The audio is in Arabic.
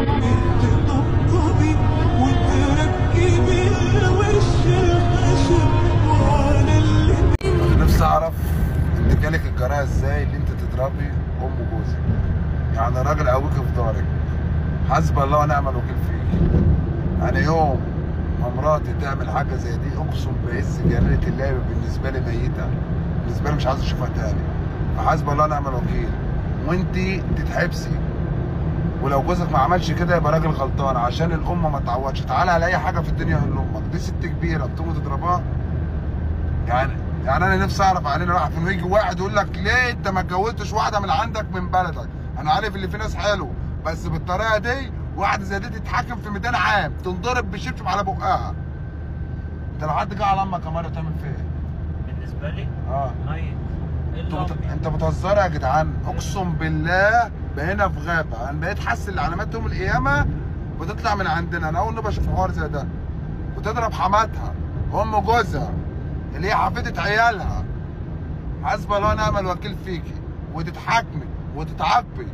تطبطبي وتركبي الوش الخشب وانا اللي نفسي اعرف انت جالك الجراءه ازاي اللي انت تضربي ام جوزك؟ يعني راجل قويك في دارك، حسبي الله ونعم الوكيل فيك. انا يوم ما مراتي تعمل حاجه زي دي اقسم بعز جلاله الله بالنسبه لي ميته، بالنسبه لي مش عايز اشوفها تاني. فحسبي الله ونعم الوكيل، وانت تتحبسي. ولو جوزك ما عملش كده يبقى راجل غلطان، عشان الام ما تعودش. تعالى على اي حاجه في الدنيا قول لامك، دي ست كبيره بتقوم تضربها. يعني انا نفسي اعرف علينا واحد فين، يجي واحد يقول لك ليه انت ما اتجوزتش واحده من عندك من بلدك؟ انا عارف اللي في ناس حلو، بس بالطريقه دي واحده زي دي تتحكم في ميدان عام، تنضرب بشبشب على بقها. انت لو حد جه على امك يا مره تعمل فيها ايه؟ بالنسبه لي ميت. انت بتهزر يا جدعان؟ اقسم بالله بقينا في غابه. انا بقيت حاسس ان علامات يوم القيامه بتطلع من عندنا. انا اول ما بشوف حوار زي ده وتضرب حماتها ام جوزها اللي هي حفيده عيالها، حسبي الله ونعم الوكيل فيكي، وتتحاكمي وتتعاقبي.